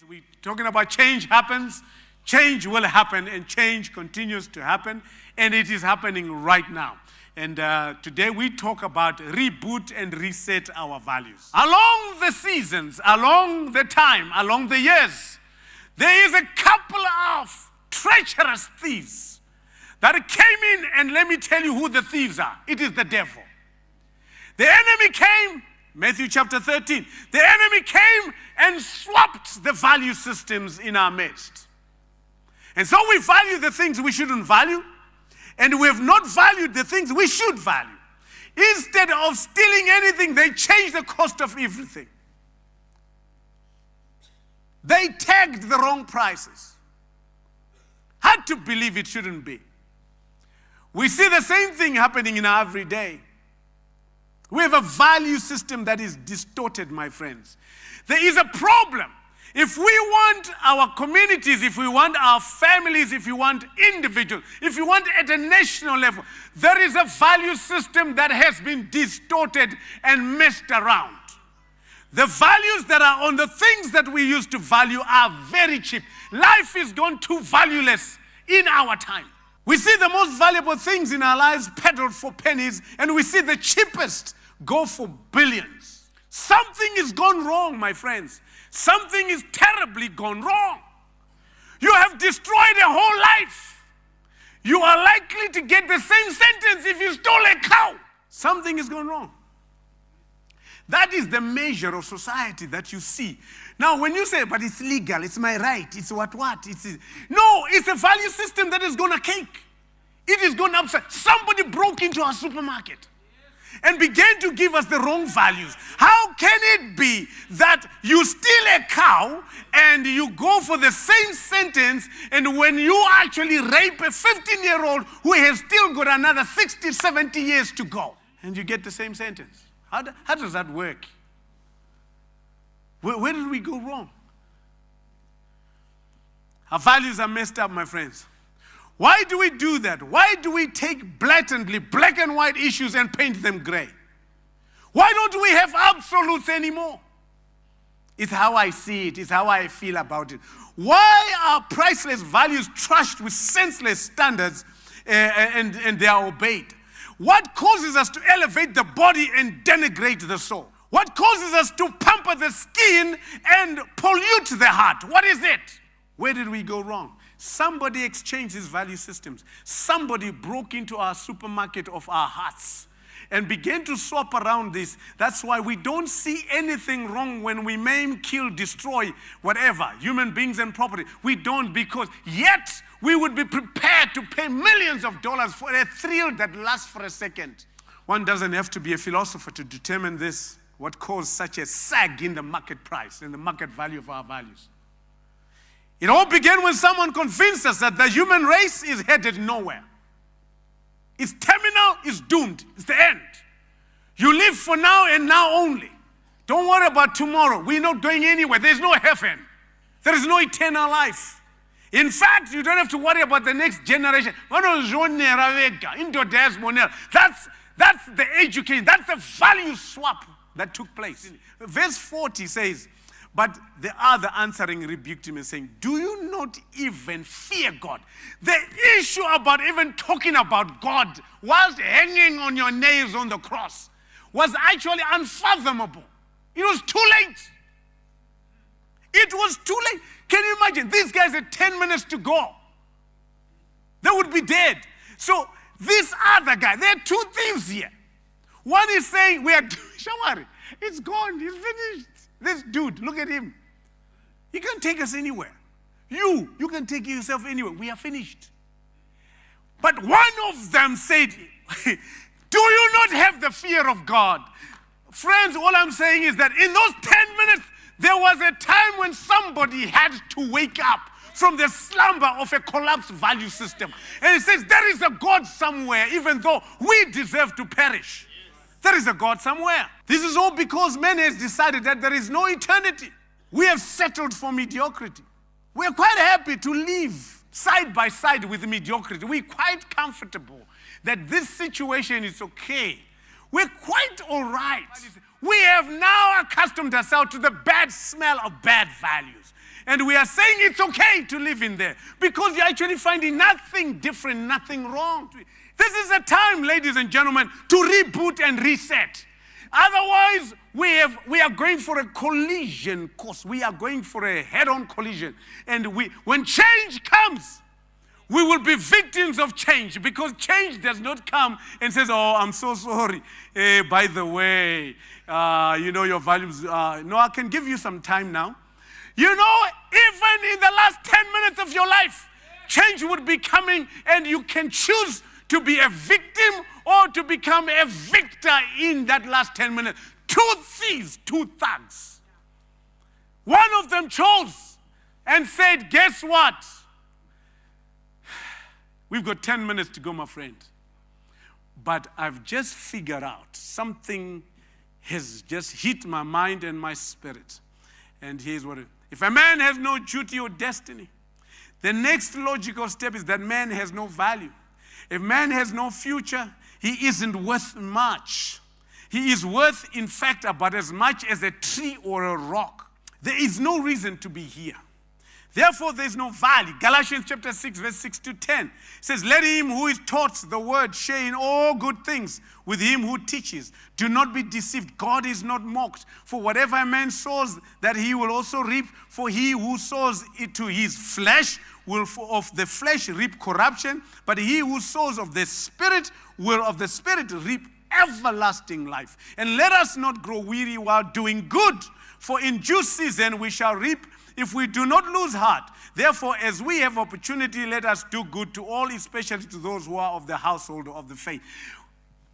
We're talking about change happens, change will happen, and change continues to happen, and it is happening right now. And today we talk about reboot and reset our values. Along the seasons, along the time, along the years, there is a couple of treacherous thieves that came in, and let me tell you who the thieves are. It is the devil. The enemy came, Matthew chapter 13. The enemy came and swapped the value systems in our midst. And so we value the things we shouldn't value, and we have not valued the things we should value. Instead of stealing anything, they changed the cost of everything. They tagged the wrong prices. Hard to believe it shouldn't be. We see the same thing happening in our everyday. We have a value system that is distorted, my friends. There is a problem. If we want our communities, if we want our families, if we want individuals, if we want at a national level, there is a value system that has been distorted and messed around. The values that are on the things that we used to value are very cheap. Life is gone too valueless in our time. We see the most valuable things in our lives peddled for pennies, and we see the cheapest go for billions. Something is gone wrong, my friends. Something is terribly gone wrong. You have destroyed a whole life. You are likely to get the same sentence if you stole a cow. Something is gone wrong. That is the measure of society that you see. Now, when you say, but it's legal, it's my right, it's what? No, it's a value system that is gone a cake. It is gone upside. Somebody broke into our supermarket and began to give us the wrong values. How can it be that you steal a cow and you go for the same sentence, and when you actually rape a 15-year-old who has still got another 60, 70 years to go, and you get the same sentence? How does that work? Where did we go wrong? Our values are messed up, my friends. Why do we do that? Why do we take blatantly black and white issues and paint them gray? Why don't we have absolutes anymore? It's how I see it. It's how I feel about it. Why are priceless values trashed with senseless standards and they are obeyed? What causes us to elevate the body and denigrate the soul? What causes us to pamper the skin and pollute the heart? What is it? Where did we go wrong? Somebody exchanged his value systems. Somebody broke into our supermarket of our hearts and began to swap around this. That's why we don't see anything wrong when we maim, kill, destroy, whatever, human beings and property. We don't, because yet we would be prepared to pay millions of dollars for a thrill that lasts for a second. One doesn't have to be a philosopher to determine this, what caused such a sag in the market price and the market value of our values. It all began when someone convinced us that the human race is headed nowhere. It's terminal, it's doomed, it's the end. You live for now and now only. Don't worry about tomorrow. We're not going anywhere. There's no heaven. There is no eternal life. In fact, you don't have to worry about the next generation. That's the education. That's the value swap that took place. Verse 40 says, but the other answering rebuked him and saying, do you not even fear God? The issue about even talking about God whilst hanging on your nails on the cross was actually unfathomable. It was too late. It was too late. Can you imagine? These guys had 10 minutes to go. They would be dead. So this other guy, there are two thieves here. One is saying, Shawari, it's gone, it's finished. This dude, look at him. He can't take us anywhere. You can take yourself anywhere. We are finished. But one of them said, do you not have the fear of God? Friends, all I'm saying is that in those 10 minutes, there was a time when somebody had to wake up from the slumber of a collapsed value system. And it says, there is a God somewhere, even though we deserve to perish. There is a God somewhere. This is all because man has decided that there is no eternity. We have settled for mediocrity. We are quite happy to live side by side with mediocrity. We're quite comfortable that this situation is okay. We're quite all right. we have now accustomed ourselves to the bad smell of bad values. And we are saying it's okay to live in there because you're actually finding nothing different, nothing wrong. This is a time, ladies and gentlemen, to reboot and reset. Otherwise, we are going for a collision course. We are going for a head-on collision. And when change comes, we will be victims of change because change does not come and says, oh, I'm so sorry. By the way, your values. No, I can give you some time now. You know, even in the last 10 minutes of your life, change would be coming and you can choose to be a victim or to become a victor in that last 10 minutes. 2 thieves, 2 thugs. One of them chose and said, guess what? We've got 10 minutes to go, my friend. But I've just figured out something has just hit my mind and my spirit. And here's what it is. If a man has no duty or destiny, the next logical step is that man has no value. If man has no future, he isn't worth much. He is worth, in fact, about as much as a tree or a rock. There is no reason to be here. Therefore, there is no value. Galatians chapter 6, verse 6 to 10 says, let him who is taught the word share in all good things with him who teaches. Do not be deceived. God is not mocked. For whatever a man sows, that he will also reap. For he who sows it to his flesh will of the flesh reap corruption. But he who sows of the Spirit will of the Spirit reap everlasting life. And let us not grow weary while doing good. For in due season we shall reap if we do not lose heart. Therefore, as we have opportunity, let us do good to all, especially to those who are of the household of the faith.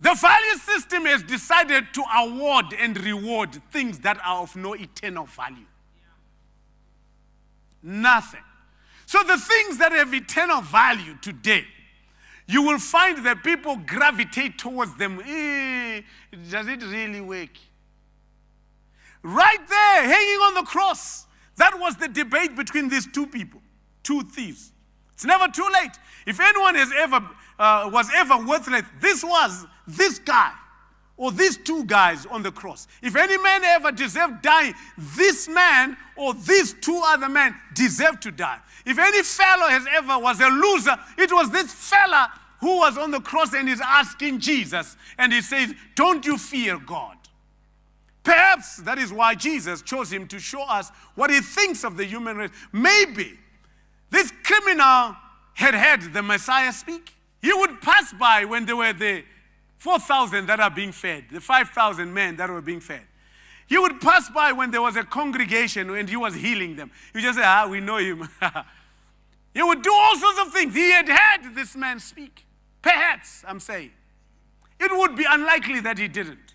The value system has decided to award and reward things that are of no eternal value. Nothing. So the things that have eternal value today, you will find that people gravitate towards them. Does it really work? Right there, hanging on the cross. That was the debate between these 2 people, 2 thieves. It's never too late. If anyone was ever worthless, this guy or these 2 guys on the cross. If any man ever deserved dying, this man or these 2 other men deserved to die. If any fellow was a loser, it was this fella who was on the cross and is asking Jesus. And he says, don't you fear God? Perhaps that is why Jesus chose him to show us what he thinks of the human race. Maybe this criminal had heard the Messiah speak. He would pass by when there were the 4,000 that are being fed, the 5,000 men that were being fed. He would pass by when there was a congregation and he was healing them. He would just say, we know him. He would do all sorts of things. He had heard this man speak. Perhaps, I'm saying. It would be unlikely that he didn't,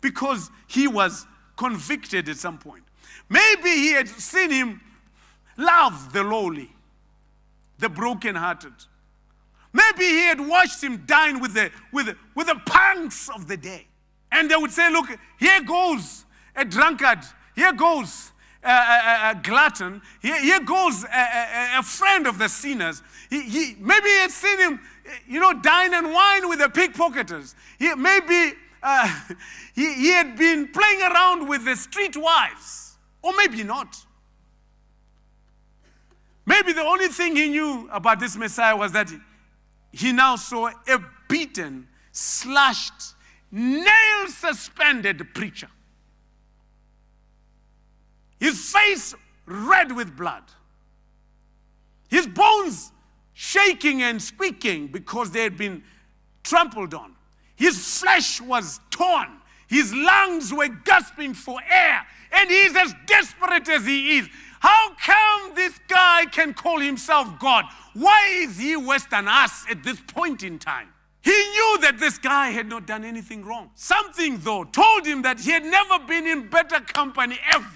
because he was convicted at some point. Maybe he had seen him love the lowly, the brokenhearted. Maybe he had watched him dine with the punks of the day. And they would say, look, here goes a drunkard. Here goes a glutton. Here goes a friend of the sinners. Maybe he had seen him, dine and wine with the pickpocketers. Maybe he had been playing around with the streetwise. Or maybe not. Maybe the only thing he knew about this Messiah was that he now saw a beaten, slashed, nail-suspended preacher. His face red with blood. His bones shaking and squeaking because they had been trampled on. His flesh was torn. His lungs were gasping for air. And he's as desperate as he is. How come this guy can call himself God? Why is he worse than us at this point in time? He knew that this guy had not done anything wrong. Something, though, told him that he had never been in better company ever.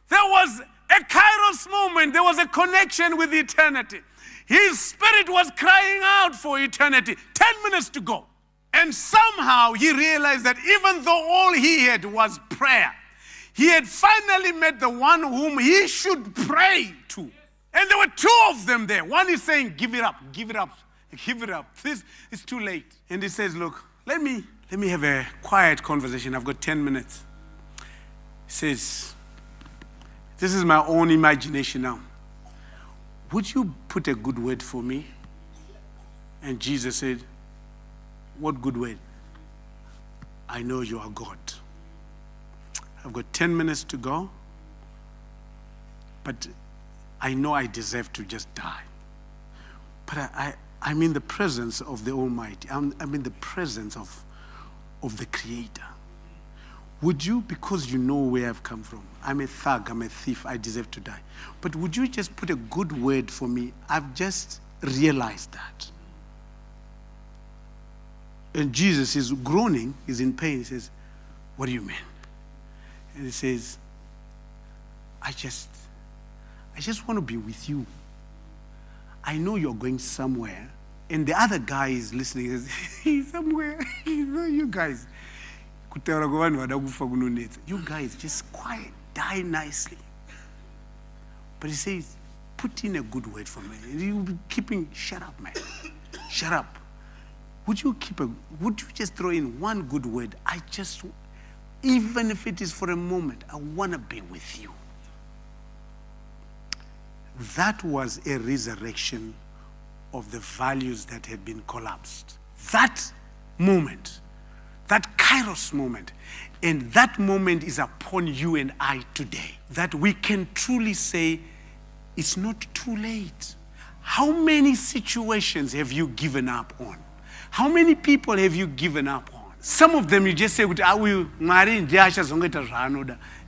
There was a kairos moment. There was a connection with eternity. His spirit was crying out for eternity. 10 minutes to go. And somehow he realized that even though all he had was prayer, he had finally met the one whom he should pray to. And there were 2 of them there. One is saying, give it up, give it up, give it up. This is too late. And he says, look, let me have a quiet conversation. I've got 10 minutes. He says, this is my own imagination now. Would you put a good word for me? And Jesus said, what good word? I know you are God. I've got 10 minutes to go, but I know I deserve to just die. But I'm in the presence of the Almighty. I'm in the presence of the Creator. Would you, because you know where I've come from, I'm a thug, I'm a thief, I deserve to die. But would you just put a good word for me? I've just realized that. And Jesus is groaning, he's in pain. He says, what do you mean? And he says, I just want to be with you. I know you're going somewhere. And the other guy is listening. He says, he's somewhere. You guys. You guys, just quiet. Die nicely. But he says, put in a good word for me. And you'll be keeping, shut up, man. Shut up. Would you just throw in one good word? Even if it is for a moment, I want to be with you. That was a resurrection of the values that had been collapsed. That moment, that Kairos moment, and that moment is upon you and I today, that we can truly say, it's not too late. How many situations have you given up on? How many people have you given up on? Some of them you just say, I will marry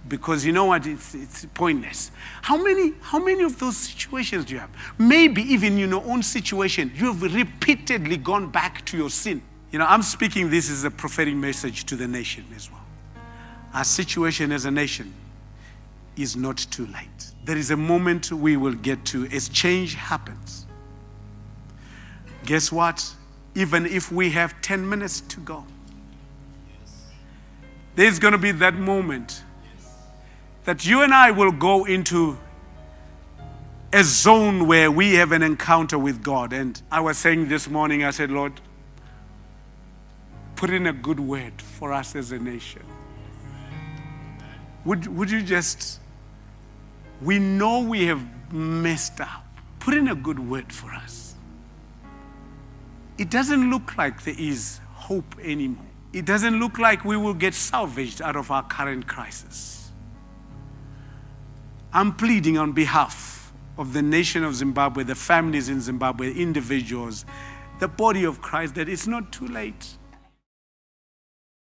because you know what, it's pointless. How many of those situations do you have? Maybe even in your own situation, you have repeatedly gone back to your sin. I'm speaking this as a prophetic message to the nation as well. Our situation as a nation is not too late. There is a moment we will get to as change happens. Guess what? Even if we have 10 minutes to go, there's going to be that moment that you and I will go into a zone where we have an encounter with God. And I was saying this morning, I said, Lord, put in a good word for us as a nation. Would you just, we know we have messed up. Put in a good word for us. It doesn't look like there is hope anymore. It doesn't look like we will get salvaged out of our current crisis. I'm pleading on behalf of the nation of Zimbabwe, the families in Zimbabwe, individuals, the body of Christ, that it's not too late.